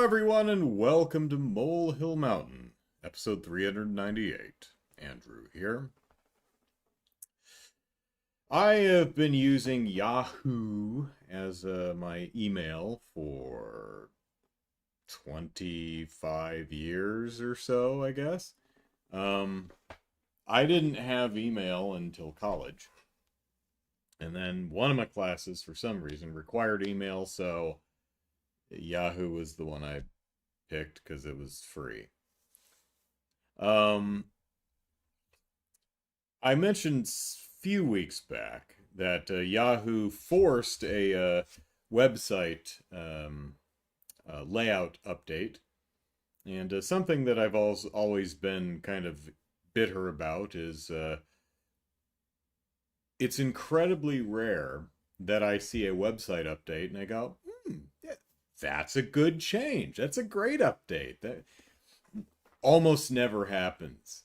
everyone, and welcome to Molehill Mountain, episode 398. Andrew here. I have been using Yahoo as my email for 25 years or so, I guess. I didn't have email until college. And then one of my classes, for some reason, required email, so Yahoo was the one I picked because it was free. I mentioned a few weeks back that Yahoo forced a website layout update, and something that I've always been kind of bitter about is it's incredibly rare that I see a website update and I go, that's a good change. That's a great update. That almost never happens.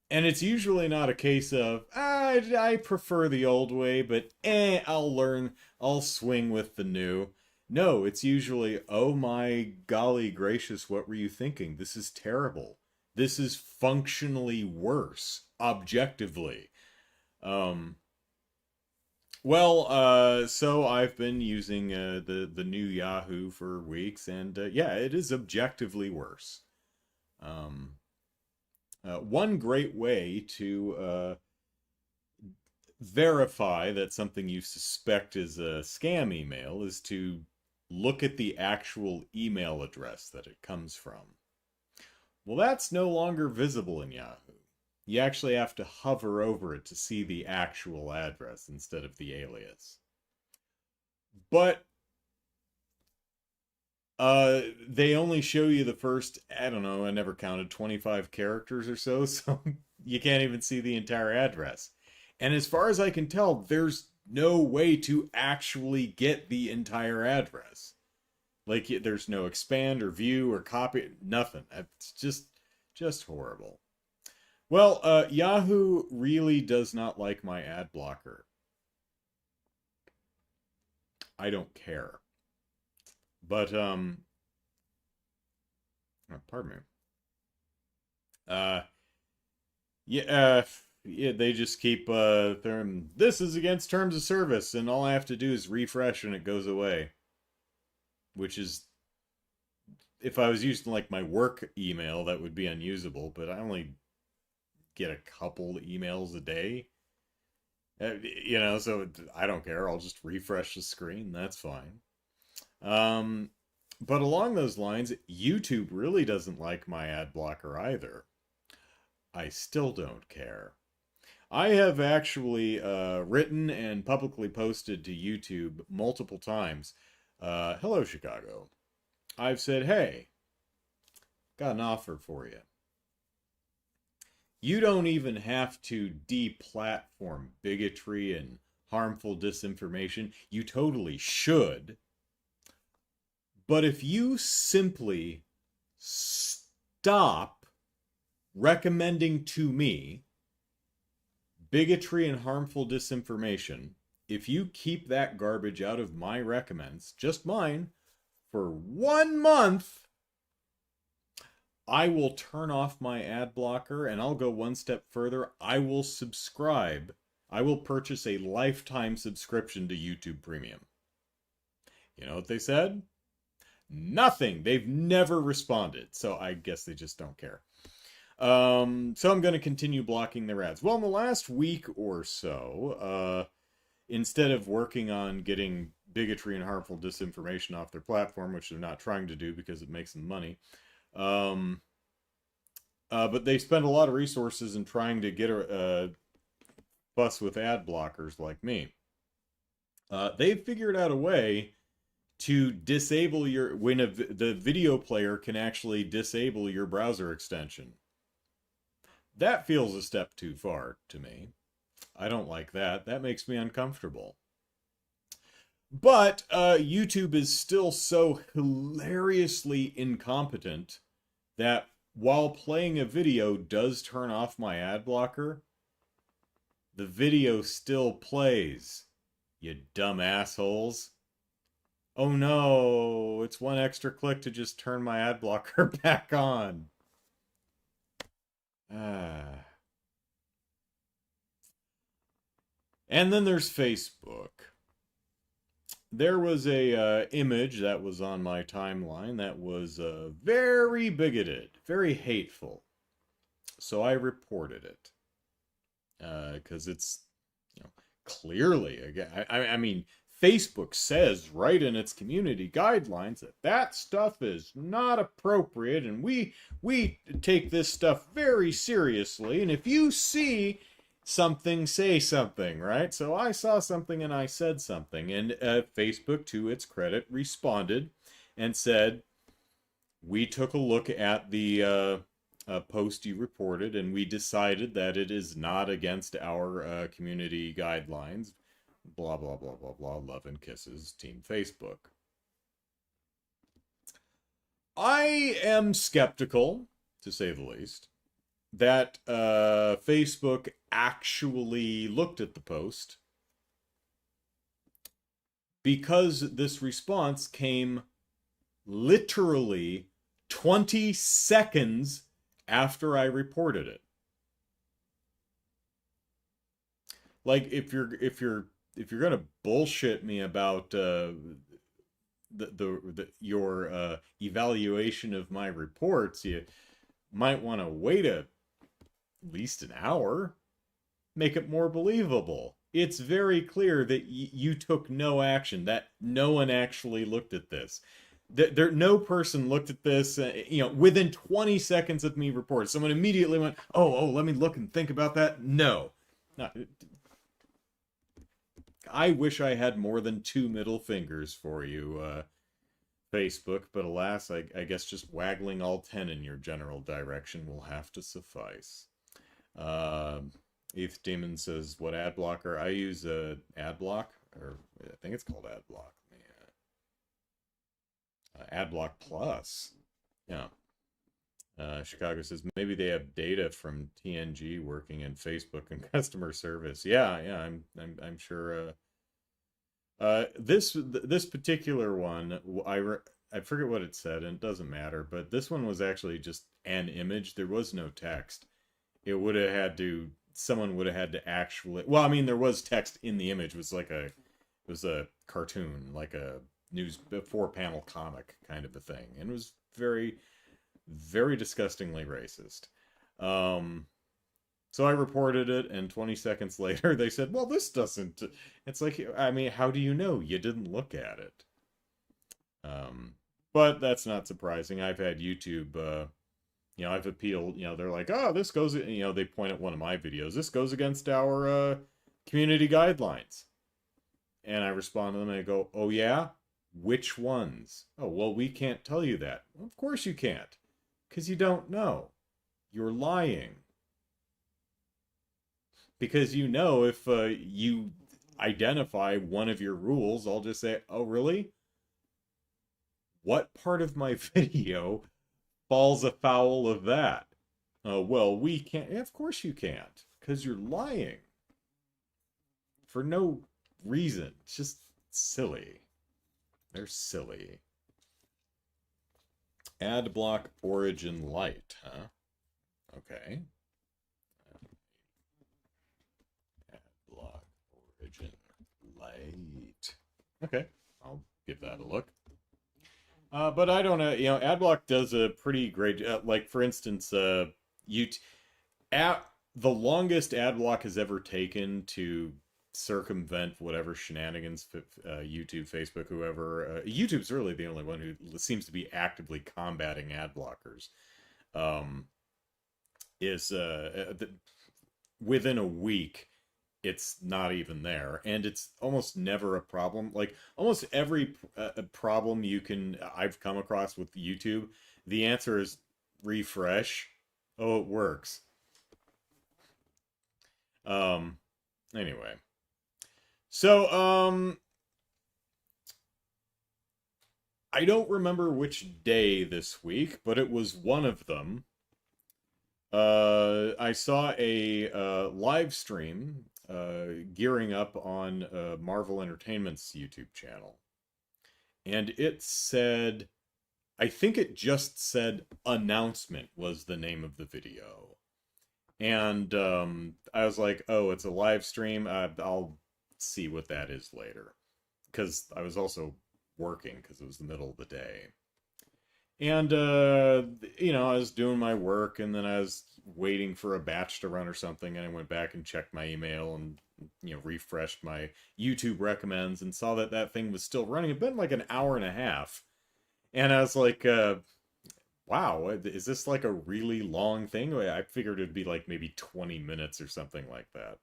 And it's usually not a case of, I prefer the old way, but I'll swing with the new. No, it's usually, oh my golly gracious, what were you thinking? This is terrible. This is functionally worse, objectively. So I've been using the new Yahoo for weeks, and yeah, it is objectively worse. One great way to verify that something you suspect is a scam email is to look at the actual email address that it comes from. Well, that's no longer visible in Yahoo. You actually have to hover over it to see the actual address instead of the alias. But they only show you the first, I don't know, I never counted, 25 characters or so, so you can't even see the entire address. And as far as I can tell, there's no way to actually get the entire address. Like, there's no expand or view or copy, nothing. It's just horrible. Well, Yahoo really does not like my ad blocker. I don't care. But, pardon me. Yeah, they just keep, this is against terms of service, and all I have to do is refresh and it goes away. Which is, if I was using, like, my work email, that would be unusable, but I only get a couple emails a day. So I don't care. I'll just refresh the screen. That's fine. But along those lines, YouTube really doesn't like my ad blocker either. I still don't care. I have actually written and publicly posted to YouTube multiple times, hello, Chicago. I've said, hey, got an offer for you. You don't even have to deplatform bigotry and harmful disinformation. You totally should. But if you simply stop recommending to me bigotry and harmful disinformation, if you keep that garbage out of my recommends, just mine, for 1 month, I will turn off my ad blocker, and I'll go one step further. I will subscribe. I will purchase a lifetime subscription to YouTube Premium. You know what they said? Nothing. They've never responded, so I guess they just don't care. So I'm going to continue blocking their ads. Well, in the last week or so, instead of working on getting bigotry and harmful disinformation off their platform, which they're not trying to do because it makes them money, but they spend a lot of resources in trying to get a fuss with ad blockers like me. They've figured out a way to disable the video player can actually disable your browser extension. That feels a step too far to me. I don't like that. That makes me uncomfortable. But YouTube is still so hilariously incompetent that while playing a video does turn off my ad blocker, the video still plays, you dumb assholes. Oh no, it's one extra click to just turn my ad blocker back on. Ah. And then there's Facebook. There was a image that was on my timeline that was very bigoted, very hateful. So I reported it because it's, you know, clearly again. I mean, Facebook says right in its community guidelines that that stuff is not appropriate, and we take this stuff very seriously. And if you see something, say something, right? So I saw something and I said something, and Facebook, to its credit, responded and said, we took a look at the post you reported, and we decided that it is not against our community guidelines. Blah, blah, blah, blah, blah. Love and kisses, Team Facebook. I am skeptical, to say the least, that Facebook actually looked at the post, because this response came literally 20 seconds after I reported it. Like, if you're gonna bullshit me about your evaluation of my reports, you might want to wait at least an hour, make it more believable. It's very clear that you took no action, that no one actually looked at this. No person looked at this, within 20 seconds of me reporting. Someone immediately went, oh, let me look and think about that. No. I wish I had more than 2 middle fingers for you, Facebook, but alas, I guess just waggling all 10 in your general direction will have to suffice. ETH Demon says, what ad blocker? I use Adblock, or I think it's called Adblock. Adblock Plus. Yeah. Chicago says, maybe they have data from TNG working in Facebook and customer service. Yeah, I'm sure. This particular one, I forget what it said, and it doesn't matter, but this one was actually just an image. There was no text. It would have had to, someone would have had to actually, well, I mean, there was text in the image. It was a cartoon, like a news 4-panel comic kind of a thing, and it was very, very disgustingly racist. So I reported it, and 20 seconds later they said, well, this doesn't, it's like, I mean, how do you know? You didn't look at it. But that's not surprising. I've had YouTube, I've appealed, they're like, oh, this goes, they point at one of my videos, this goes against our community guidelines. And I respond to them and I go, oh yeah? Which ones? Oh, well, we can't tell you that. Well, of course you can't, because you don't know. You're lying. Because if you identify one of your rules, I'll just say, oh, really? What part of my video falls afoul of that? Well, we can't. Of course you can't, because you're lying. For no reason. It's just silly. They're silly. Adblock Origin Light, huh? Okay. Adblock Origin Light. Okay, I'll give that a look. But I don't know, Adblock does a pretty great, like, for instance, the longest Adblock has ever taken to circumvent whatever shenanigans YouTube, Facebook, whoever, YouTube's really the only one who seems to be actively combating ad blockers, is within a week it's not even there, and it's almost never a problem. Like, almost every problem I've come across with YouTube, the answer is refresh. Oh, it works. Anyway, so I don't remember which day this week, but it was one of them. I saw a live stream gearing up on Marvel Entertainment's YouTube channel. and it said, I think it just said announcement was the name of the video. And I was like, oh, it's a live stream. I'll see what that is later. Because I was also working because it was the middle of the day. And, I was doing my work and then I was waiting for a batch to run or something. And I went back and checked my email and, refreshed my YouTube recommends and saw that that thing was still running. It'd been like an hour and a half. And I was like, wow, is this like a really long thing? I figured it'd be like maybe 20 minutes or something like that.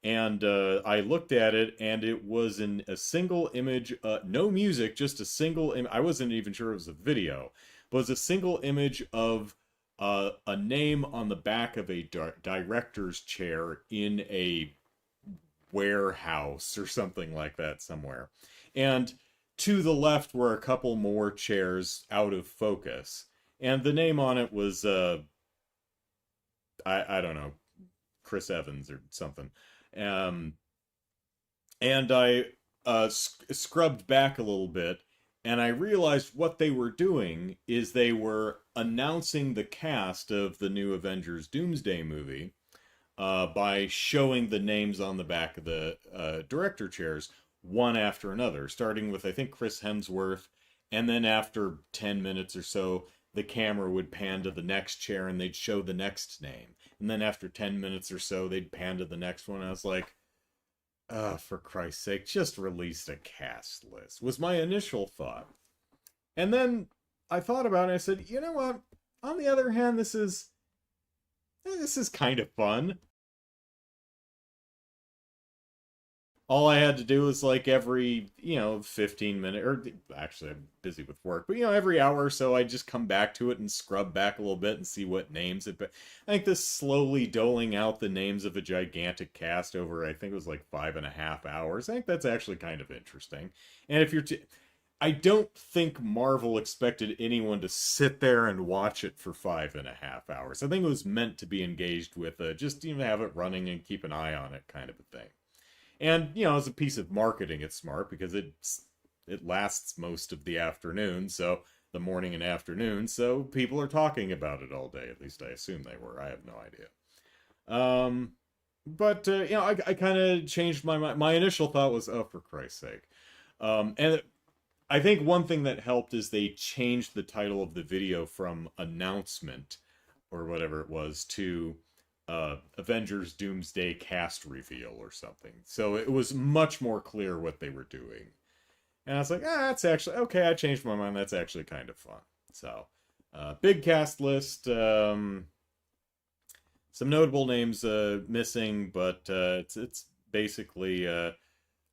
And I looked at it, and it was in a single image, no music, just a single I wasn't even sure it was a video, but it was a single image of a name on the back of a director's chair in a warehouse or something like that somewhere. And to the left were a couple more chairs out of focus. And the name on it was, I don't know, Chris Evans or something. Um, and I scrubbed back a little bit, and I realized what they were doing is they were announcing the cast of the new Avengers Doomsday movie by showing the names on the back of the director chairs one after another, starting with, I think, Chris Hemsworth, and then after 10 minutes or so, the camera would pan to the next chair and they'd show the next name. And then after 10 minutes or so, they'd pan to the next one. I was like, for Christ's sake, just release a cast list, was my initial thought. And then I thought about it and I said, you know what? On the other hand, this is kind of fun. All I had to do was like every, 15 minutes, or actually I'm busy with work, but every hour or so I just come back to it and scrub back a little bit and see what names it. But I think this slowly doling out the names of a gigantic cast over, I think it was like 5.5 hours. I think that's actually kind of interesting. And if you're, I don't think Marvel expected anyone to sit there and watch it for 5.5 hours. I think it was meant to be engaged with, just have it running and keep an eye on it kind of a thing. And, as a piece of marketing, it's smart because it lasts most of the afternoon, so the morning and afternoon, so people are talking about it all day. At least I assume they were. I have no idea. But I kind of changed my mind. My initial thought was, oh, for Christ's sake. And I think one thing that helped is they changed the title of the video from announcement, or whatever it was, to Avengers Doomsday cast reveal or something. So it was much more clear what they were doing. And I was like, that's actually, okay, I changed my mind. That's actually kind of fun. So, big cast list. Some notable names missing, but it's basically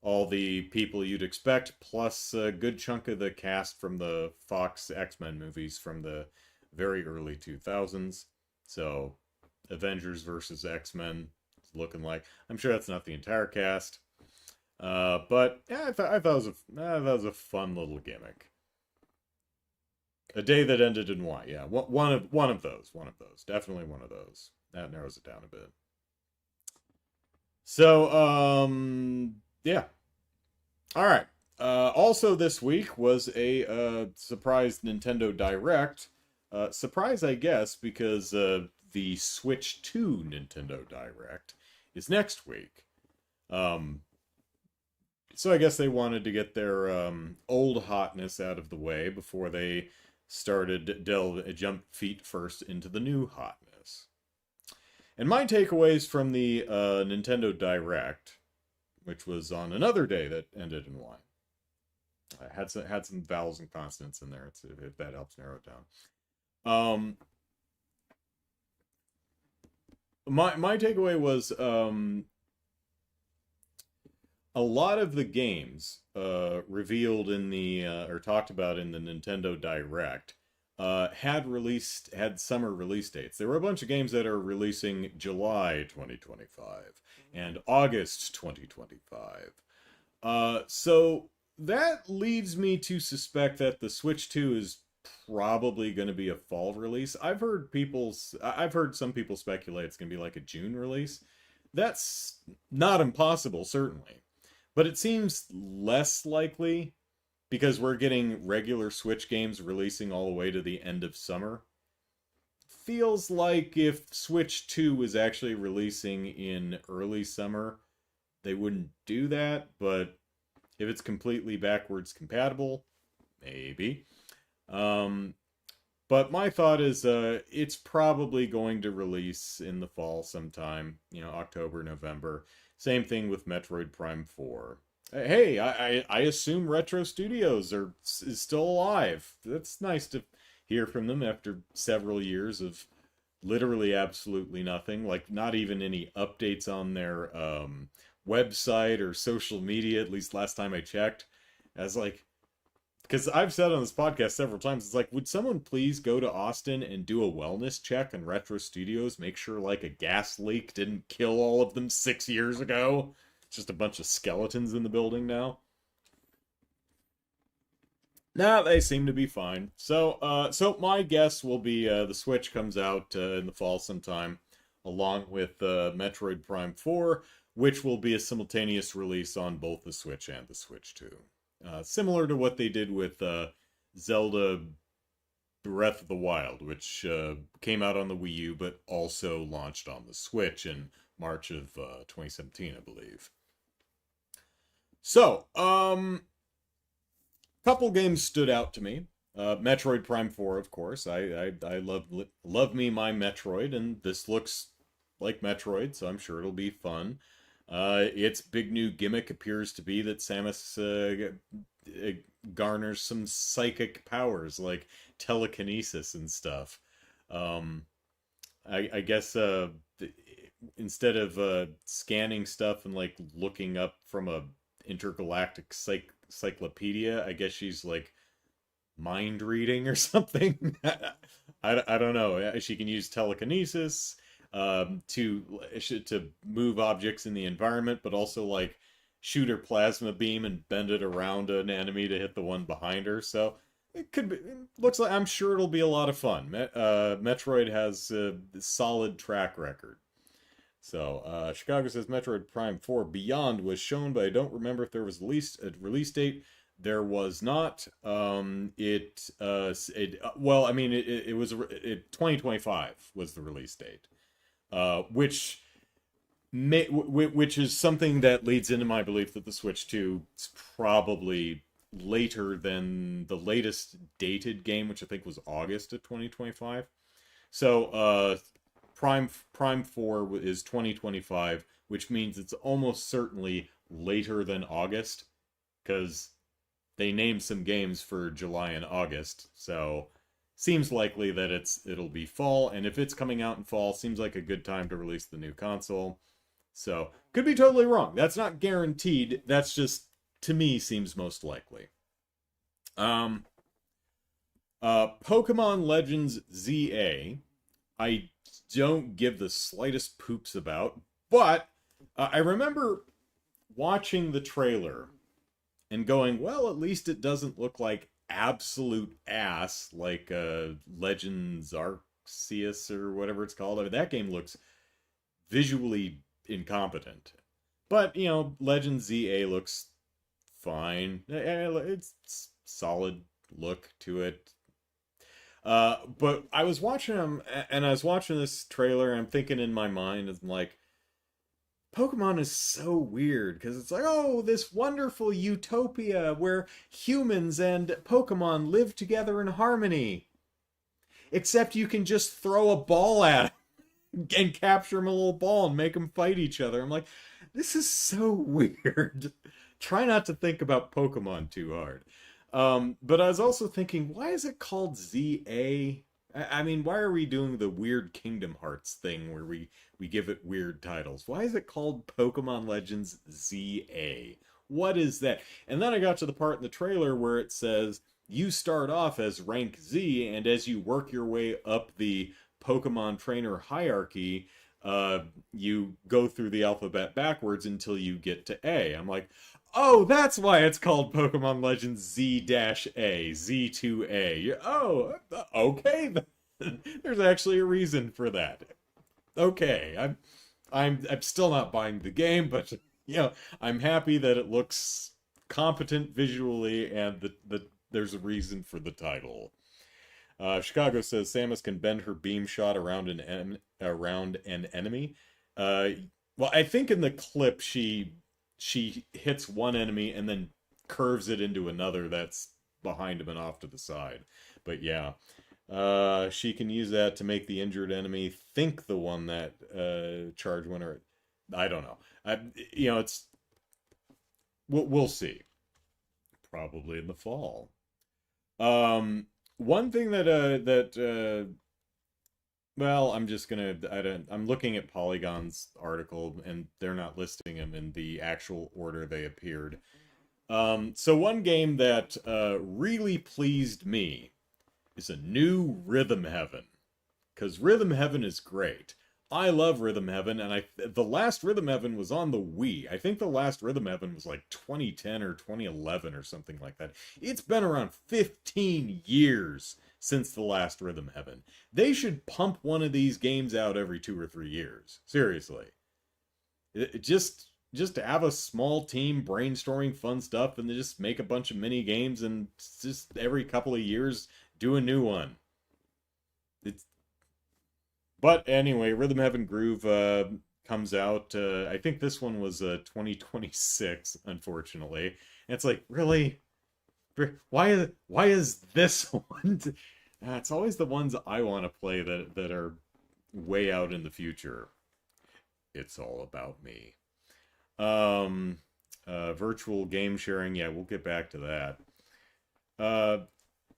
all the people you'd expect, plus a good chunk of the cast from the Fox X-Men movies from the very early 2000s. So, Avengers versus X-Men looking like. I'm sure that's not the entire cast. But yeah, I thought it was a fun little gimmick. A day that ended in Y. Yeah, one of those. Definitely one of those. That narrows it down a bit. So, yeah. All right. Also this week was a surprise Nintendo Direct. Surprise, I guess, because the Switch 2 Nintendo Direct is next week. So I guess they wanted to get their old hotness out of the way before they started jump feet first into the new hotness. And my takeaways from the Nintendo Direct, which was on another day that ended in Y. I had some vowels and consonants in there, if that helps narrow it down. My takeaway was a lot of the games revealed in the or talked about in the Nintendo Direct had summer release dates. There were a bunch of games that are releasing July 2025 and August 2025. So that leads me to suspect that the Switch 2 is probably going to be a fall release. I've heard some people speculate it's going to be like a June release. That's not impossible, certainly. But it seems less likely because we're getting regular Switch games releasing all the way to the end of summer. Feels like if Switch 2 was actually releasing in early summer, they wouldn't do that, but if it's completely backwards compatible, maybe. Um, but my thought is it's probably going to release in the fall sometime, October, November. Same thing with Metroid Prime 4. Hey, I assume Retro Studios is still alive. That's nice to hear from them after several years of literally absolutely nothing. Like, not even any updates on their website or social media, at least last time I checked. As like, because I've said on this podcast several times, it's like, would someone please go to Austin and do a wellness check on Retro Studios, make sure like a gas leak didn't kill all of them 6 years ago? It's just a bunch of skeletons in the building now. Nah, they seem to be fine. So my guess will be the Switch comes out in the fall sometime, along with Metroid Prime 4, which will be a simultaneous release on both the Switch and the Switch 2. Similar to what they did with Zelda Breath of the Wild, which came out on the Wii U, but also launched on the Switch in March of 2017, I believe. So, couple games stood out to me. Metroid Prime 4, of course. I love me my Metroid, and this looks like Metroid, so I'm sure it'll be fun. Its big new gimmick appears to be that Samus garners some psychic powers, like telekinesis and stuff. I guess instead of scanning stuff and like looking up from a intergalactic encyclopedia, I guess she's like mind reading or something. I don't know. She can use telekinesis to move objects in the environment, but also like shoot her plasma beam and bend it around an enemy to hit the one behind her. So it could be. It looks like, I'm sure it'll be a lot of fun. Metroid has a solid track record. So, Chicago says Metroid Prime 4 Beyond was shown, but I don't remember if there was a release date. There was not. Well, I mean, it was 2025 was the release date, which is something that leads into my belief that the Switch 2 is probably later than the latest dated game, which I think was August of 2025. So, Prime 4 is 2025, which means it's almost certainly later than August, because they named some games for July and August, so seems likely that it'll be fall, and if it's coming out in fall, seems like a good time to release the new console. So, could be totally wrong. That's not guaranteed. That's just, to me, seems most likely. Pokemon Legends ZA, I don't give the slightest poops about, but I remember watching the trailer and going, well, at least it doesn't look like absolute ass like Legends Arceus or whatever it's called. I mean, that game looks visually incompetent. But, Legends ZA looks fine. It's solid look to it. But I was watching them, and I was watching this trailer, and I'm thinking in my mind, I'm like, Pokemon is so weird, because it's like, oh, this wonderful utopia where humans and Pokemon live together in harmony. Except you can just throw a ball at them and capture them a little ball and make them fight each other. I'm like, this is so weird. Try not to think about Pokemon too hard. But I was also thinking, why is it called ZA? I mean, why are we doing the weird Kingdom Hearts thing where we give it weird titles? Why is it called Pokemon Legends ZA? What is that? And then I got to the part in the trailer where it says, you start off as rank Z, and as you work your way up the Pokemon trainer hierarchy, you go through the alphabet backwards until you get to A. I'm like, oh, that's why it's called Pokemon Legends Z-A, Z2A. Oh, okay. There's actually a reason for that. Okay, I'm still not buying the game, but I'm happy that it looks competent visually, and there's a reason for the title. Chicago says Samus can bend her beam shot around around an enemy. Uh, well, I think in the clip she hits one enemy and then curves it into another that's behind him and off to the side. But yeah, she can use that to make the injured enemy think the one that charge winner. I don't know. It's we'll see. Probably in the fall. One thing well, I'm just gonna I'm looking at Polygon's article and they're not listing them in the actual order they appeared. So one game that really pleased me is a new Rhythm Heaven, because Rhythm Heaven is great. I love Rhythm Heaven, and the last Rhythm Heaven was on the Wii. I think the last Rhythm Heaven was like 2010 or 2011 or something like that. It's been around 15 years since the last Rhythm Heaven. They should pump one of these games out every 2 or 3 years. Seriously. Just to have a small team brainstorming fun stuff and then just make a bunch of mini games and just every couple of years do a new one. But anyway, Rhythm Heaven Groove comes out. I think this one was 2026, unfortunately. And it's like, really? Why is this one? It's always the ones I want to play that are way out in the future. It's all about me. Virtual game sharing, yeah, we'll get back to that.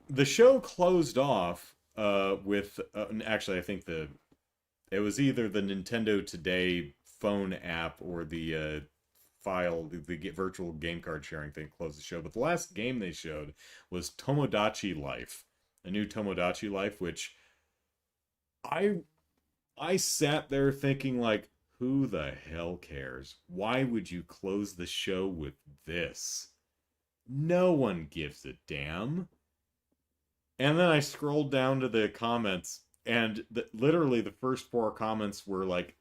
The show closed off with actually, I think it was either the Nintendo Today phone app or the virtual game card sharing thing closed the show. But the last game they showed was Tomodachi Life, a new Tomodachi Life, which I sat there thinking, like, who the hell cares? Why would you close the show with this? No one gives a damn. And then I scrolled down to the comments, and literally the first 4 comments were like,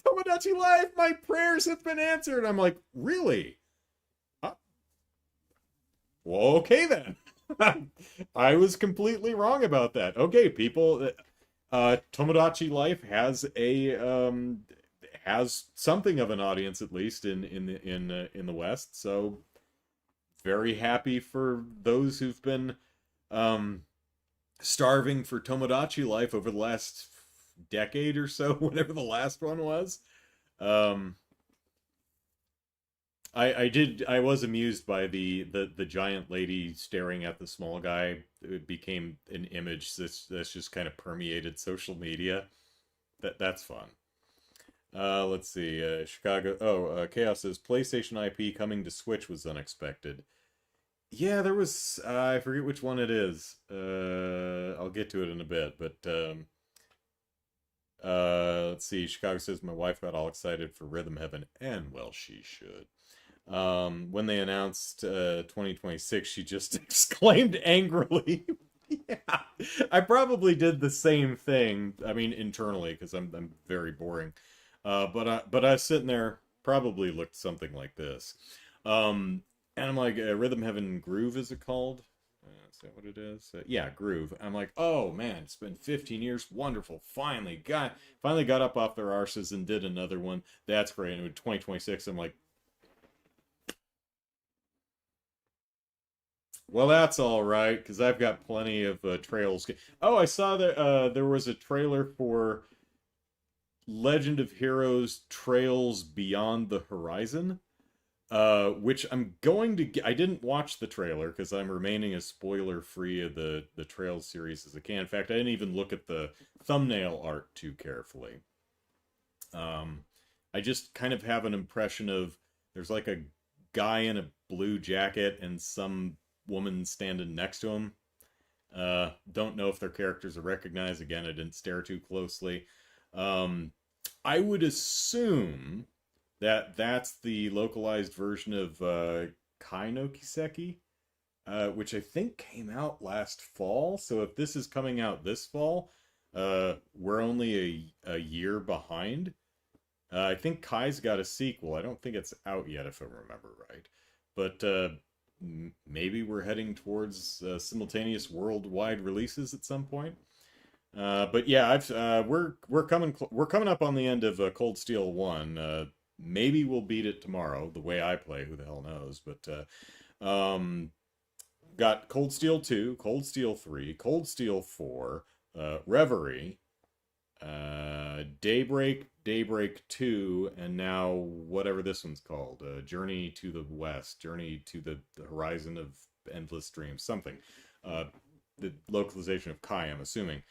Tomodachi Life, my prayers have been answered. I'm like, really? Well, okay then. I was completely wrong about that. Okay, people, Tomodachi Life has something of an audience, at least in the West. So very happy for those who've been starving for Tomodachi Life over the last decade or so, whatever the last one was. I was amused by the giant lady staring at the small guy. It became an image that's just kind of permeated social media. That's fun. Let's see. Chicago. Oh, Chaos says PlayStation IP coming to Switch was unexpected. Yeah, there was. I forget which one it is. I'll get to it in a bit, but let's see. Chicago says my wife got all excited for Rhythm Heaven, and well, she should. When they announced 2026, she just exclaimed angrily. Yeah, I probably did the same thing. I mean, internally, because I'm very boring. But I was sitting there, probably looked something like this. And I'm like, Rhythm Heaven Groove, is it called? Is that what it is? Yeah, Groove. I'm like, oh man, it's been 15 years. Wonderful. Finally got up off their arses and did another one. That's great. And in 2026, I'm like, well, that's all right, because I've got plenty of trails. Oh, I saw that there was a trailer for Legend of Heroes Trails Beyond the Horizon. Which I'm going to I didn't watch the trailer because I'm remaining as spoiler free of the Trails series as I can. In fact, I didn't even look at the thumbnail art too carefully. I just kind of have an impression of there's like a guy in a blue jacket and some woman standing next to him. Don't know if their characters are recognized. Again, I didn't stare too closely. I would assume that's the localized version of Kai no Kiseki, which I think came out last fall. So if this is coming out this fall, we're only a year behind. I think Kai's got a sequel. I don't think it's out yet, if I remember right. but maybe we're heading towards simultaneous worldwide releases at some point. But yeah, we're coming up on the end of Cold Steel 1. Maybe we'll beat it tomorrow. The way I play, who the hell knows? But got Cold Steel 2, Cold Steel 3, Cold Steel 4, Reverie, Daybreak 2, and now whatever this one's called, Journey to the West, Journey to the Horizon of Endless Dreams, something. The localization of Kai, I'm assuming.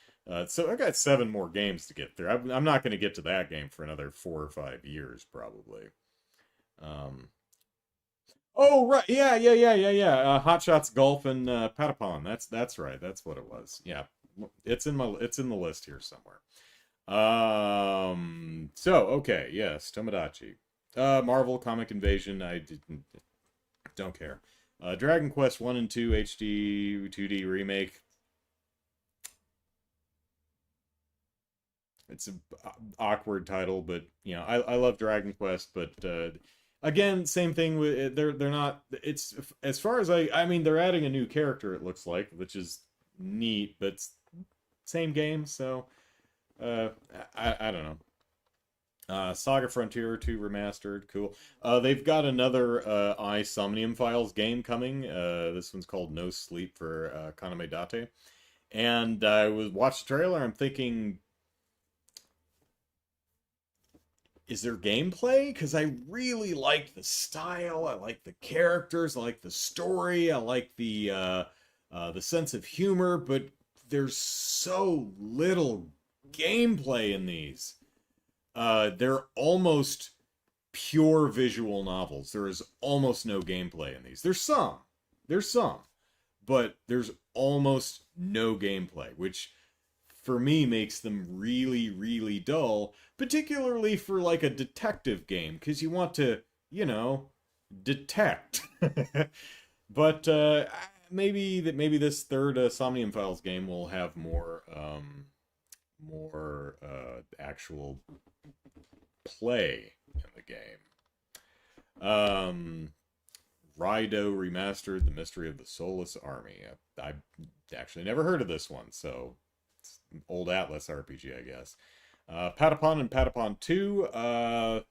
So I got 7 more games to get through. I'm not going to get to that game for another 4 or 5 years, probably. Um, oh right, yeah. Hot Shots Golf and Patapon. That's right. That's what it was. Yeah, it's in the list here somewhere. So okay, yes, Tomodachi. Marvel Comic Invasion. Don't care. Dragon Quest 1 and 2 HD 2D remake. It's an awkward title, but you know, I love Dragon Quest, but again, same thing with they're not. It's as far as I mean, they're adding a new character. It looks like, which is neat, but same game. So uh, I don't know. Saga Frontier 2 remastered, cool. They've got another Somnium Files game coming. This one's called No Sleep for Kaname Date. And I was watched the trailer. I'm thinking, is there gameplay? Because I really like the style. I like the characters. I like the story. I like the sense of humor. But there's so little gameplay in these. They're almost pure visual novels. There is almost no gameplay in these. There's some, but there's almost no gameplay, which for me makes them really, really dull, particularly for like a detective game, because you want to, you know, detect. But maybe this third Somnium Files game will have more actual play in the game. Raido Remastered: The Mystery of the Soulless Army. I actually never heard of this one, so it's an old Atlas RPG, I guess. Patapon and Patapon 2.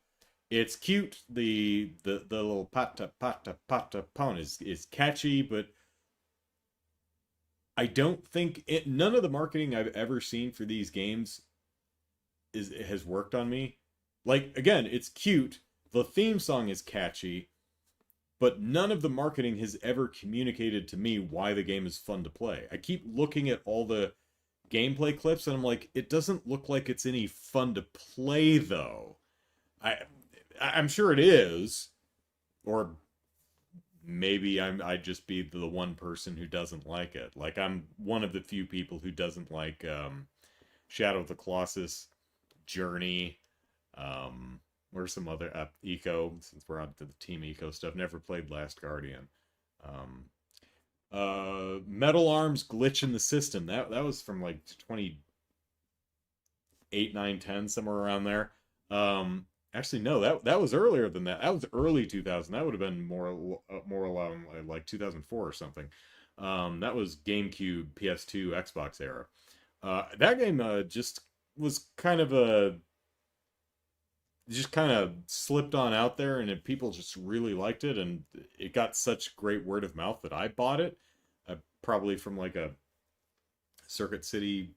It's cute. The little patapon is catchy, but I don't think none of the marketing I've ever seen for these games has worked on me. Like again, it's cute. The theme song is catchy, but none of the marketing has ever communicated to me why the game is fun to play. I keep looking at all the gameplay clips and I'm like, it doesn't look like it's any fun to play though. I I'm sure it is, or maybe I'd just be the one person who doesn't like it. Like I'm one of the few people who doesn't like Shadow of the Colossus, Journey, or some other Eco, since we're on to the Team Eco stuff. Never played Last Guardian. Um, Metal Arms Glitch in the System. That was from like 2008, 9, 10, somewhere around there. Actually, no, that was earlier than that. That was early 2000. That would have been more along like 2004 or something. That was GameCube, PS2, Xbox era. That game just was kind of a just kind of slipped on out there, and people just really liked it, and it got such great word of mouth that I bought it, probably from like a Circuit City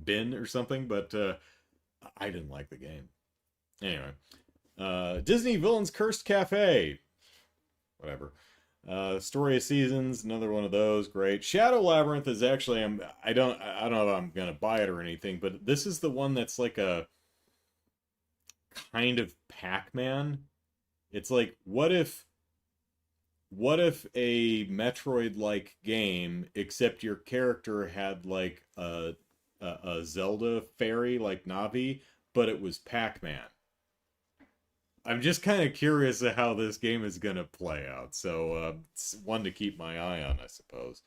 bin or something. But I didn't like the game. Anyway, Disney Villains Cursed Cafe. Whatever. Story of Seasons, another one of those. Great. Shadow Labyrinth is actually I don't know if I'm gonna buy it or anything, but this is the one that's like a kind of Pac-Man. It's like what if a Metroid-like game, except your character had like a Zelda fairy like Navi, but it was Pac-Man. I'm just kind of curious of how this game is going to play out. So it's one to keep my eye on, I suppose.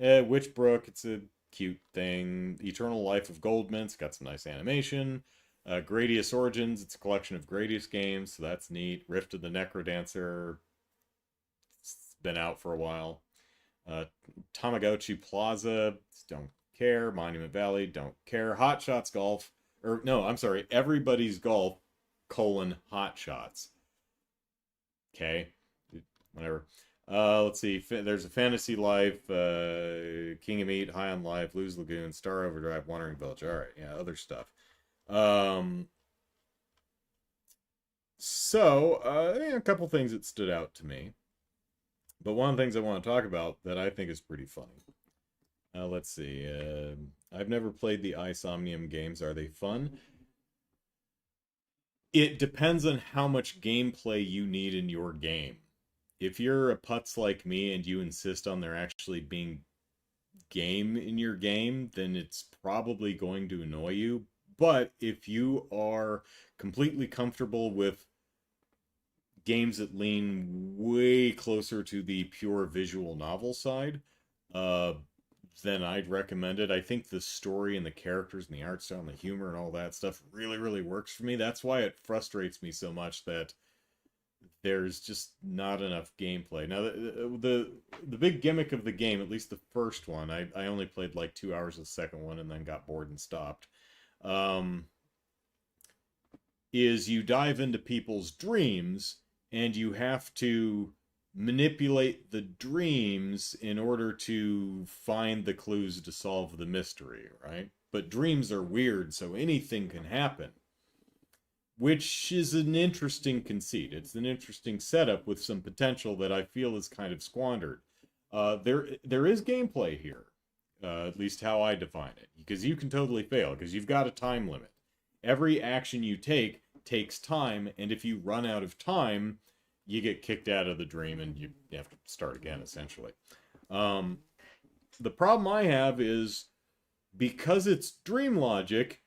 Witchbrook, it's a cute thing. Eternal Life of Goldmint's got some nice animation. Gradius Origins, it's a collection of Gradius games, so that's neat. Rift of the Necrodancer, been out for a while. Tamagotchi Plaza, don't care. Monument Valley, don't care. Hot Shots Golf, or no, I'm sorry, Everybody's Golf, Hot Shots. Okay, whatever. Let's see. There's a Fantasy Life, King of Meat, High on Life, Lose Lagoon, Star Overdrive, Wandering Village. All right, yeah, other stuff. A couple things that stood out to me. But one of the things I want to talk about that I think is pretty funny. Let's see. I've never played the Isomnium games. Are they fun? It depends on how much gameplay you need in your game. If you're a putz like me and you insist on there actually being game in your game, then it's probably going to annoy you. But if you are completely comfortable with games that lean way closer to the pure visual novel side, then I'd recommend it. I think the story and the characters and the art style and the humor and all that stuff really, really works for me. That's why it frustrates me so much that there's just not enough gameplay. Now, the big gimmick of the game, at least the first one, I only played like 2 hours of the second one and then got bored and stopped, is you dive into people's dreams and you have to manipulate the dreams in order to find the clues to solve the mystery, right? But dreams are weird, so anything can happen. Which is an interesting conceit. It's an interesting setup with some potential that I feel is kind of squandered. There is gameplay here, at least how I define it, because you can totally fail, because you've got a time limit. Every action you take takes time, and if you run out of time, you get kicked out of the dream and you have to start again, essentially. The problem I have is, because it's dream logic,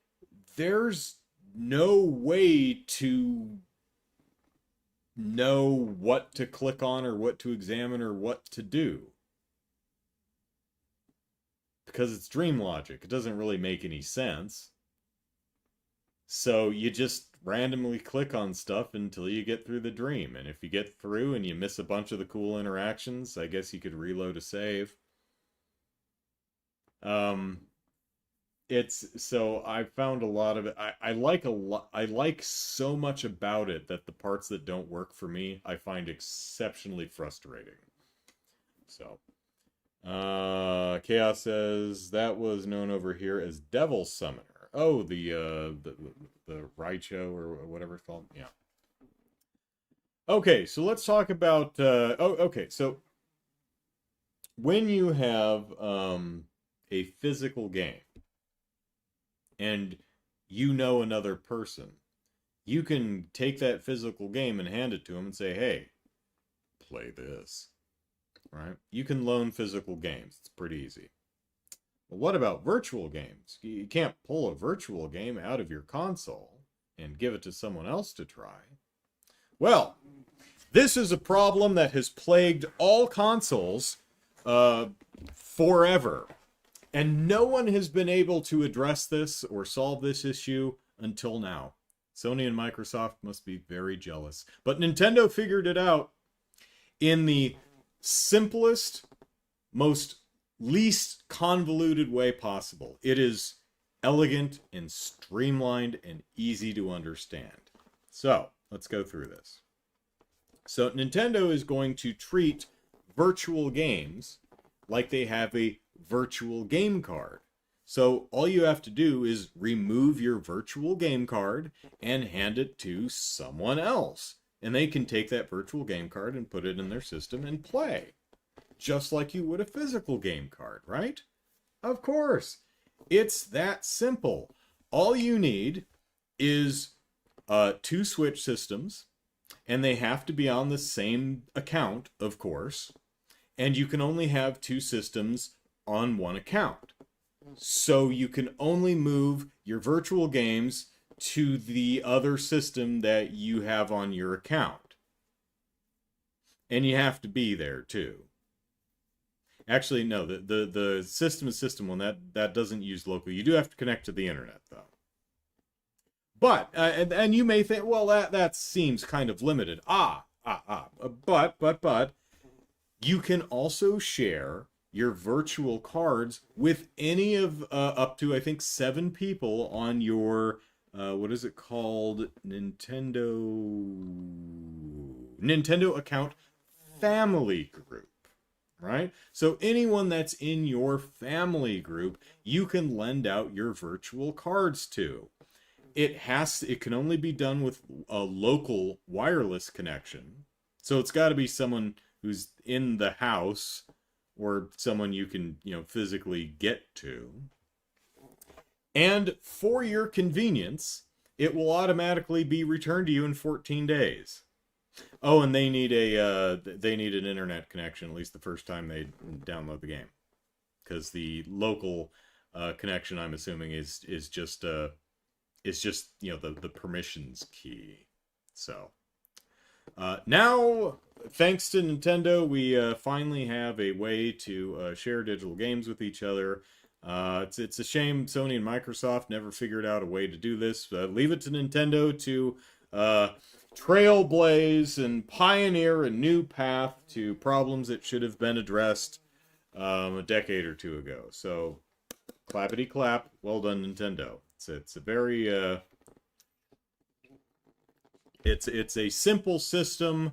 there's no way to know what to click on or what to examine or what to do. Because it's dream logic. It doesn't really make any sense. So you just randomly click on stuff until you get through the dream. And if you get through and you miss a bunch of the cool interactions, I guess you could reload a save. So I found a lot of it. I like so much about it that the parts that don't work for me, I find exceptionally frustrating. So, Chaos says that was known over here as Devil Summoner. Oh, the Raicho or whatever it's called. Yeah. Okay, so let's talk about. So when you have a physical game and you know another person, you can take that physical game and hand it to them and say, "Hey, play this." Right? You can loan physical games. It's pretty easy. But what about virtual games? You can't pull a virtual game out of your console and give it to someone else to try. Well, this is a problem that has plagued all consoles forever. And no one has been able to address this or solve this issue until now. Sony and Microsoft must be very jealous. But Nintendo figured it out in the simplest, most least convoluted way possible. It is elegant and streamlined and easy to understand. So, let's go through this. So, Nintendo is going to treat virtual games like they have a virtual game card. So, all you have to do is remove your virtual game card and hand it to someone else. And they can take that virtual game card and put it in their system and play. Just like you would a physical game card, right? Of course. It's that simple. All you need is 2 Switch systems, and they have to be on the same account, of course, and you can only have 2 systems on one account. So you can only move your virtual games to the other system that you have on your account. And you have to be there, too. Actually, no, the system one, that doesn't use local. You do have to connect to the internet, though. But, and you may think, well, that seems kind of limited. But, You can also share your virtual cards with any of up to I think 7 people on your what is it called, Nintendo account family group, right? So anyone that's in your family group, you can lend out your virtual cards to. It can only be done with a local wireless connection. So it's got to be someone who's in the house or someone you can, physically get to. And for your convenience, it will automatically be returned to you in 14 days. Oh, and they need an internet connection at least the first time they download the game, because the local connection, I'm assuming, is just the permissions key. So now, thanks to Nintendo, we finally have a way to share digital games with each other. It's a shame Sony and Microsoft never figured out a way to do this. Leave it to Nintendo to trailblaze and pioneer a new path to problems that should have been addressed a decade or two ago. So, clappity clap, well done, Nintendo. It's a very it's a simple system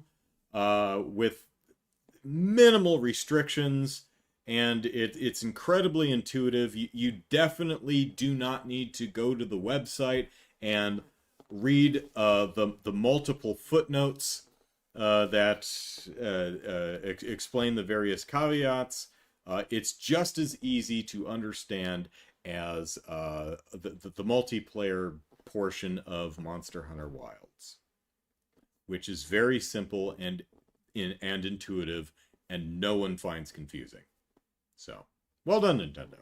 with minimal restrictions, and it's incredibly intuitive. You definitely do not need to go to the website and read the multiple footnotes that explain the various caveats. It's just as easy to understand as the multiplayer portion of Monster Hunter Wilds, which is very simple and intuitive, and no one finds confusing. So, well done, Nintendo.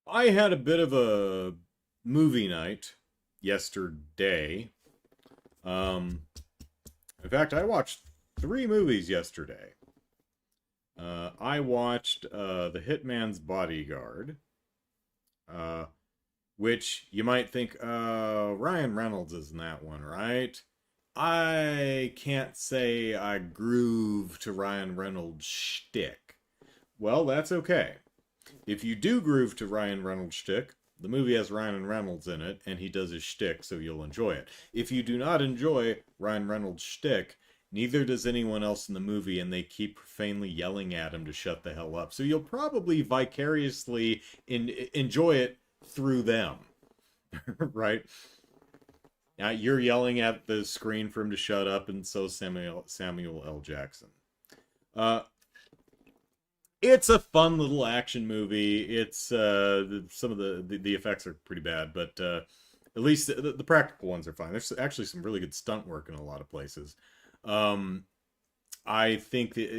I had a bit of a movie night yesterday. In fact, I watched 3 movies yesterday. I watched The Hitman's Bodyguard, which you might think, Ryan Reynolds is in that one, right? I can't say I groove to Ryan Reynolds' shtick. Well, that's okay. If you do groove to Ryan Reynolds' shtick, the movie has Ryan Reynolds in it, and he does his shtick, so you'll enjoy it. If you do not enjoy Ryan Reynolds' shtick, neither does anyone else in the movie, and they keep profanely yelling at him to shut the hell up. So you'll probably vicariously enjoy it through them, right? Now, you're yelling at the screen for him to shut up, and so Samuel L. Jackson. It's a fun little action movie. It's some of the effects are pretty bad, but at least the practical ones are fine. There's actually some really good stunt work in a lot of places. I think that,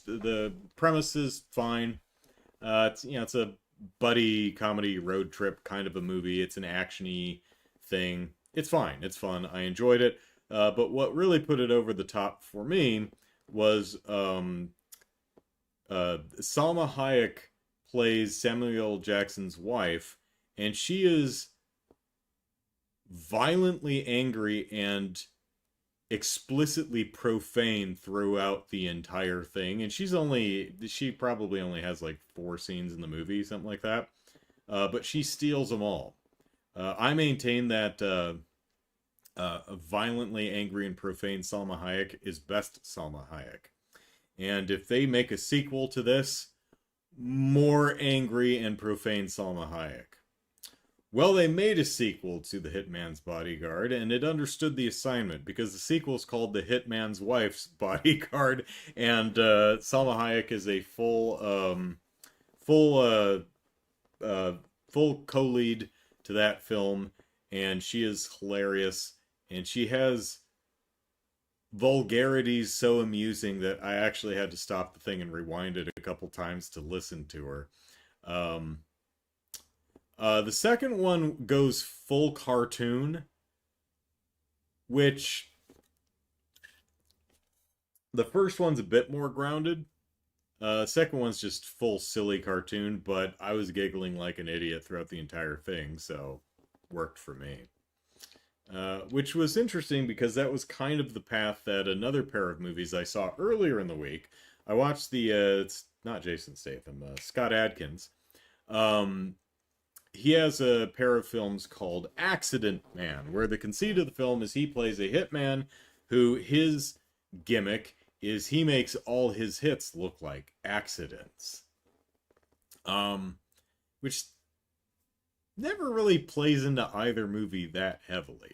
the premise is fine. It's a buddy comedy road trip kind of a movie. It's an actiony thing. It's fine. It's fun. I enjoyed it. But what really put it over the top for me was Salma Hayek plays Samuel L. Jackson's wife, and she is violently angry and explicitly profane throughout the entire thing. And she probably only has like 4 scenes in the movie, something like that. But she steals them all. I maintain that violently angry and profane Salma Hayek is best Salma Hayek. And if they make a sequel to this, more angry and profane Salma Hayek. Well, they made a sequel to The Hitman's Bodyguard, and it understood the assignment, because the sequel is called The Hitman's Wife's Bodyguard, and Salma Hayek is a full co-lead to that film, and she is hilarious, and she has vulgarities so amusing that I actually had to stop the thing and rewind it a couple times to listen to her. The second one goes full cartoon, which the first one's a bit more grounded. Second one's just full silly cartoon, but I was giggling like an idiot throughout the entire thing, so worked for me. which was interesting because that was kind of the path that another pair of movies I saw earlier in the week. I watched it's not Jason Statham, Scott Adkins. Um, he has a pair of films called Accident Man, where the conceit of the film is he plays a hitman who his gimmick is he makes all his hits look like accidents. Um, which never really plays into either movie that heavily.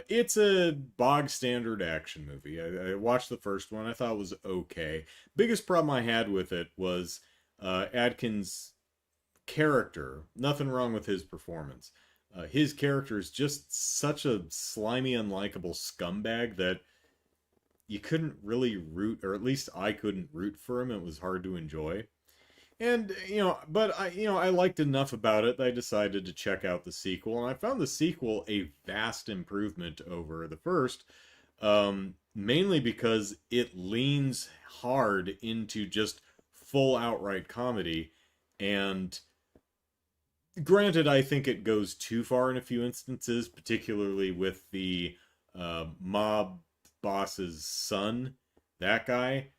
It's a bog standard action movie. I watched the first one. I thought it was okay. Biggest problem I had with it was Adkins' character. Nothing wrong with his performance. His character is just such a slimy, unlikable scumbag that you couldn't really root, or at least I couldn't root for him. It was hard to enjoy. And but I liked enough about it that I decided to check out the sequel, and I found the sequel a vast improvement over the first, mainly because it leans hard into just full outright comedy. And granted, I think it goes too far in a few instances, particularly with the mob boss's son, that guy.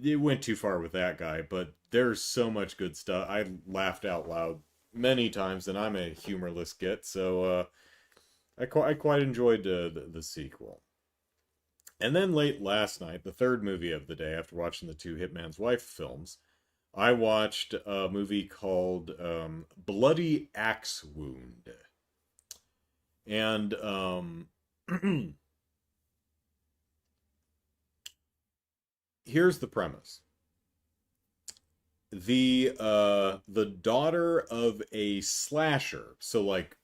It went too far with that guy, but there's so much good stuff. I laughed out loud many times, and I'm a humorless git, so I quite enjoyed the sequel. And then late last night, the third movie of the day, after watching the two Hitman's Wife films, I watched a movie called Bloody Axe Wound. And here's the premise. The daughter of a slasher, so like,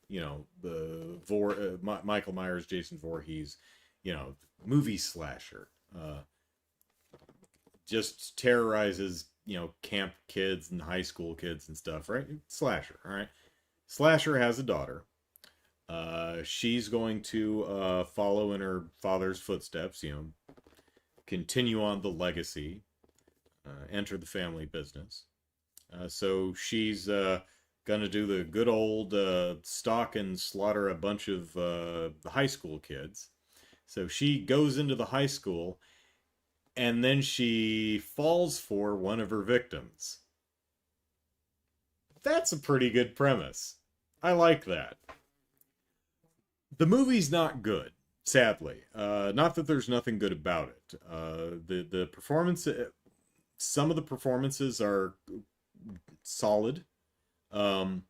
Michael Myers, Jason Voorhees, movie slasher, just terrorizes, camp kids and high school kids and stuff, right? Slasher, all right. Slasher has a daughter. She's going to follow in her father's footsteps, continue on the legacy, enter the family business. So she's gonna do the good old stalk and slaughter a bunch of high school kids. So she goes into the high school, and then she falls for one of her victims. That's a pretty good premise. I like that. The movie's not good, sadly. Not that there's nothing good about it. The performance, some of the performances are solid. Um,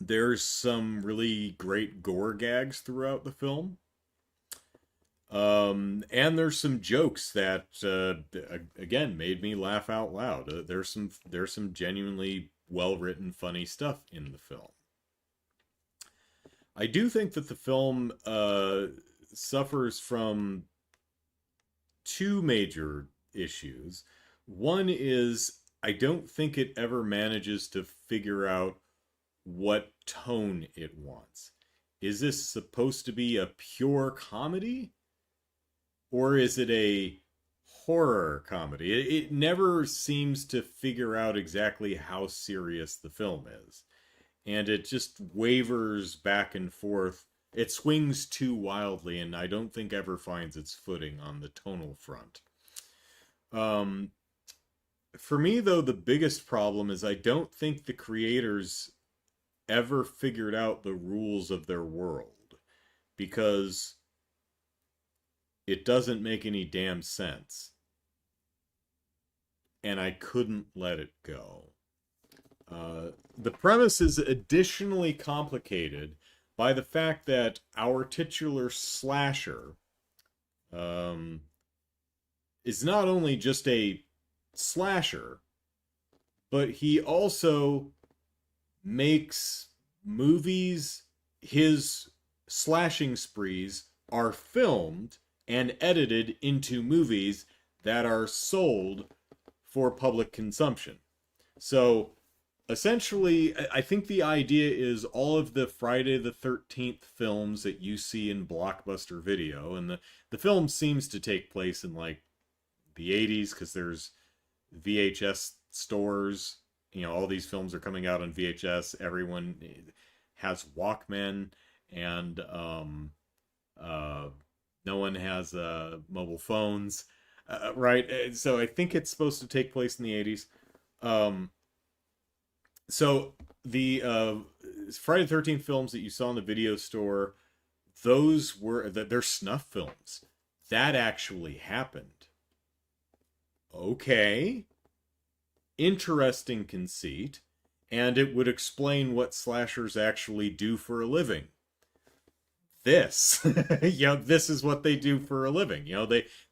there's some really great gore gags throughout the film. And there's some jokes that again made me laugh out loud. There's some genuinely well written, funny stuff in the film. I do think that the film suffers from two major issues. One is I don't think it ever manages to figure out what tone it wants. Is this supposed to be a pure comedy? Or is it a horror comedy? It never seems to figure out exactly how serious the film is. And it just wavers back and forth. It swings too wildly, and I don't think ever finds its footing on the tonal front. For me, though, the biggest problem is I don't think the creators ever figured out the rules of their world, because it doesn't make any damn sense. And I couldn't let it go. The premise is additionally complicated by the fact that our titular slasher is not only just a slasher, but he also makes movies. His slashing sprees are filmed and edited into movies that are sold for public consumption. So essentially, I think the idea is all of the Friday the 13th films that you see in Blockbuster Video, and the film seems to take place in like the 80s because there's VHS stores. All these films are coming out on VHS. Everyone, has Walkman, and uh, no one has mobile phones, right? So I think it's supposed to take place in the 80s. Um, so the Friday the 13th films that you saw in the video store, those were they're snuff films. That actually happened. Okay, interesting conceit, and it would explain what slashers actually do for a living. This, this is what they do for a living.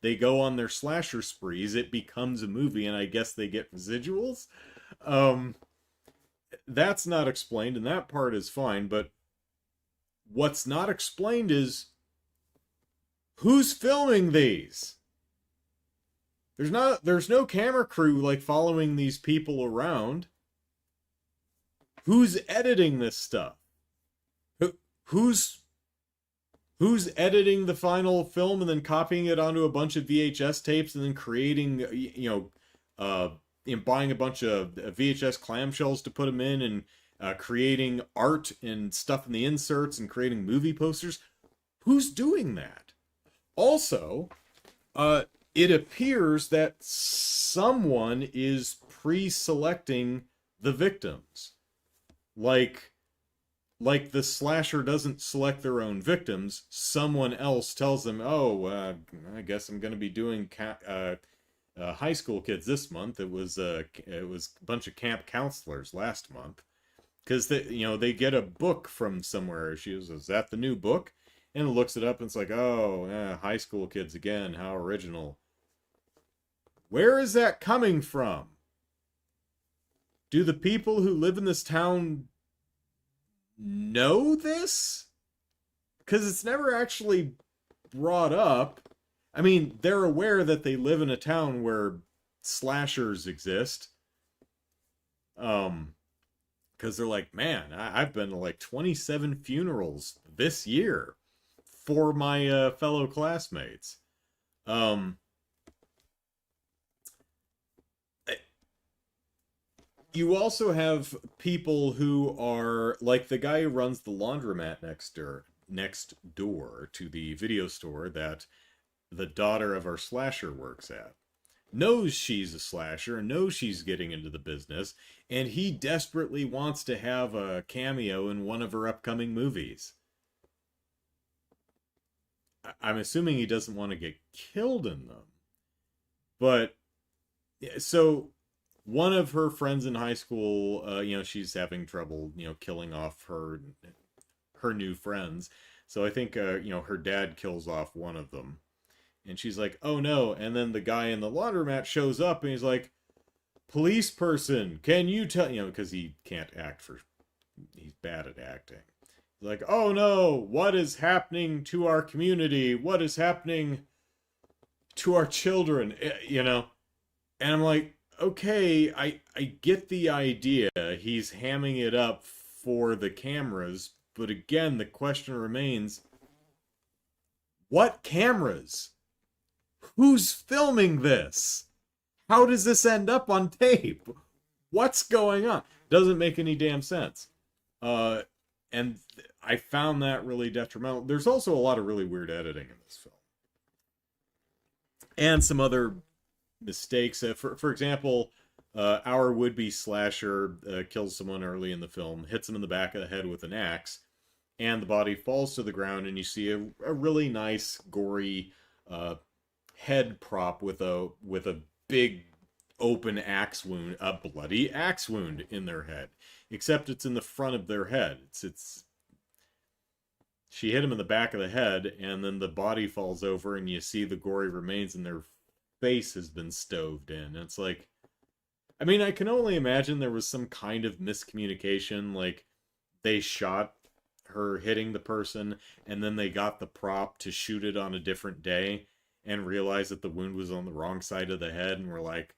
They go on their slasher sprees. It becomes a movie, and I guess they get residuals. Um, that's not explained, and that part is fine. But what's not explained is who's filming these. There's no camera crew like following these people around. Who's editing this stuff? Who's editing the final film and then copying it onto a bunch of VHS tapes and then creating, buying a bunch of VHS clamshells to put them in, and creating art and stuff in the inserts and creating movie posters? Who's doing that? Also, it appears that someone is pre-selecting the victims. Like the slasher doesn't select their own victims. Someone else tells them, "Oh, I guess I'm going to be doing high school kids this month. It was a bunch of camp counselors last month." Because they get a book from somewhere. She goes, "Is that the new book?" And looks it up, and it's like, "Oh, high school kids again. How original." Where is that coming from? Do the people who live in this town know this? Because it's never actually brought up. I mean, they're aware that they live in a town where slashers exist. Because they're like, man, I've been to like 27 funerals this year for my fellow classmates. You also have people who are like the guy who runs the laundromat next door to the video store that the daughter of our slasher works at. Knows she's a slasher and knows she's getting into the business, and he desperately wants to have a cameo in one of her upcoming movies. I'm assuming he doesn't want to get killed in them. But so one of her friends in high school, she's having trouble, killing off her new friends. So I think, her dad kills off one of them. And she's like, "Oh no." And then the guy in the laundromat shows up and he's like, "Police person, can you tell," because he can't act he's bad at acting. He's like, "Oh no, what is happening to our community? What is happening to our children?" And I'm like, okay, I get the idea. He's hamming it up for the cameras, but again, the question remains, what cameras? Who's filming this? How does this end up on tape? What's going on? Doesn't make any damn sense. And I found that really detrimental. There's also a lot of really weird editing in this film. And some other mistakes. For example, our would-be slasher kills someone early in the film, hits him in the back of the head with an axe, and the body falls to the ground, and you see a really nice, gory head prop with a big open axe wound, a bloody axe wound in their head. Except it's in the front of their head. She hit him in the back of the head, and then the body falls over, and you see the gory remains, and their face has been stoved in. It's like, I mean, I can only imagine there was some kind of miscommunication, like they shot her hitting the person, and then they got the prop to shoot it on a different day, and realized that the wound was on the wrong side of the head, and we're like,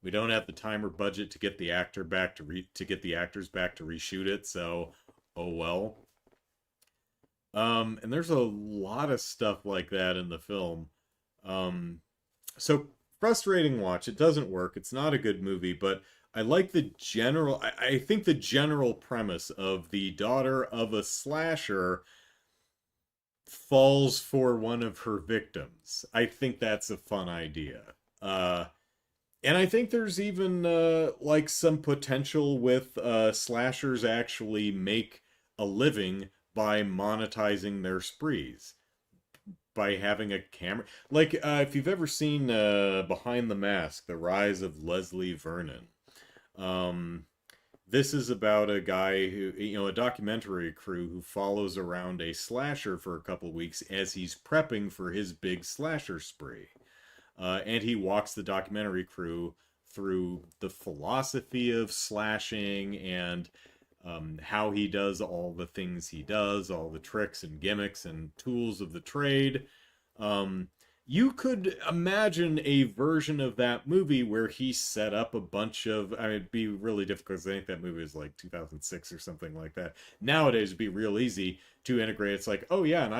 we don't have the time or budget to get the actor back to get the actors back to reshoot it, so oh well. And there's a lot of stuff like that in the film. So frustrating watch. It doesn't work. It's not a good movie, but I like the general. I think the general premise of the daughter of a slasher falls for one of her victims. I think that's a fun idea. Uh, and I think there's even like some potential with slashers actually make a living by monetizing their sprees by having a camera. Like if you've ever seen Behind the Mask: The Rise of Leslie Vernon. Um, this is about a guy who, a documentary crew who follows around a slasher for a couple weeks as he's prepping for his big slasher spree. And he walks the documentary crew through the philosophy of slashing and how he does all the things he does, all the tricks and gimmicks and tools of the trade. You could imagine a version of that movie where he set up a bunch of. I mean, it'd be really difficult because I think that movie is like 2006 or something like that. Nowadays, it'd be real easy to integrate. It's like, oh yeah, and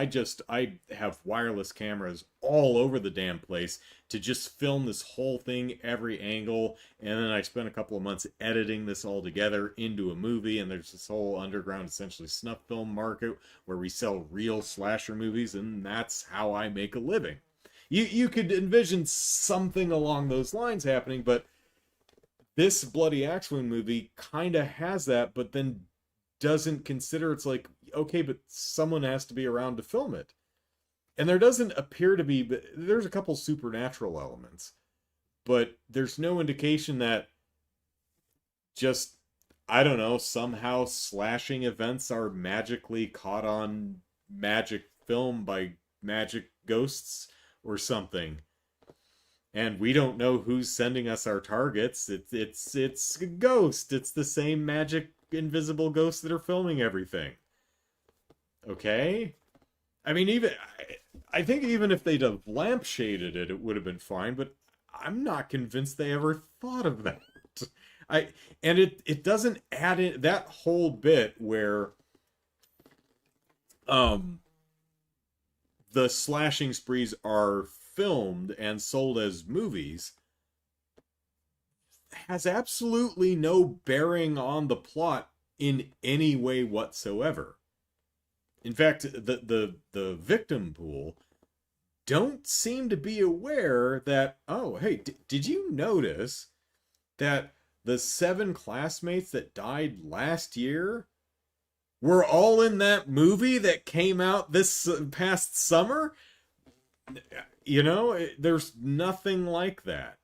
I have wireless cameras all over the damn place to just film this whole thing, every angle, and then I spent a couple of months editing this all together into a movie, and there's this whole underground, essentially snuff film market where we sell real slasher movies, and that's how I make a living. You could envision something along those lines happening, but this Bloody Axe Wound movie kind of has that, but then doesn't consider. It's like, okay, but someone has to be around to film it. And there doesn't appear to be, but there's a couple supernatural elements, but there's no indication that just, I don't know, somehow slashing events are magically caught on magic film by magic ghosts or something. And we don't know who's sending us our targets. It's a ghost. It's the same magic invisible ghosts that are filming everything. Okay? I mean, I think even if they'd have lampshaded it, it would have been fine, but I'm not convinced they ever thought of that. And it doesn't add in that whole bit where the slashing sprees are filmed and sold as movies has absolutely no bearing on the plot in any way whatsoever. In fact, the victim pool don't seem to be aware that, oh, hey, did you notice that the 7 classmates that died last year were all in that movie that came out this past summer? There's nothing like that.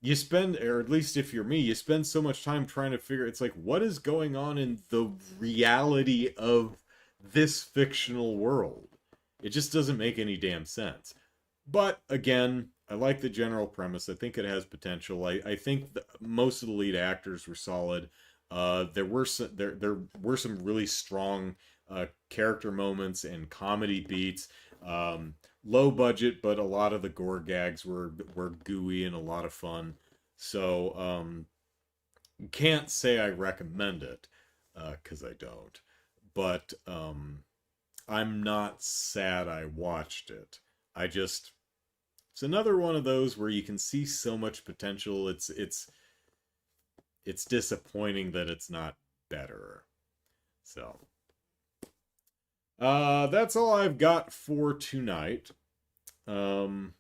You spend, or at least if you're me, you spend so much time trying to figure, it's like, what is going on in the reality of this fictional world? It just doesn't make any damn sense. But again, I like the general premise. I think it has potential. I think most of the lead actors were solid. There were some really strong character moments and comedy beats. Low budget, but a lot of the gore gags were gooey and a lot of fun. So can't say I recommend it because I don't. But I'm not sad I watched it. It's another one of those where you can see so much potential. It's disappointing that it's not better. So that's all I've got for tonight. Tomorrow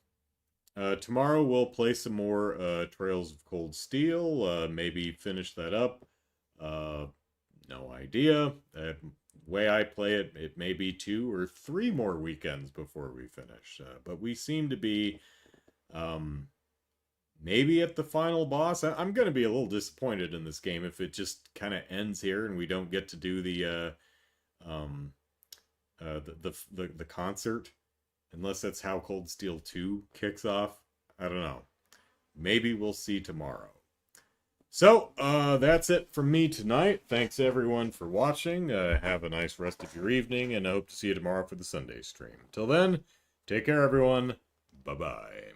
we'll play some more Trails of Cold Steel. Maybe finish that up. No idea. Way I play it, it may be 2 or 3 more weekends before we finish. But we seem to be maybe at the final boss. I'm going to be a little disappointed in this game if it just kind of ends here and we don't get to do the concert, unless that's how Cold Steel 2 kicks off. I don't know. Maybe we'll see tomorrow. So, that's it from me tonight. Thanks everyone for watching. Have a nice rest of your evening, and I hope to see you tomorrow for the Sunday stream. Till then, take care everyone. Bye-bye.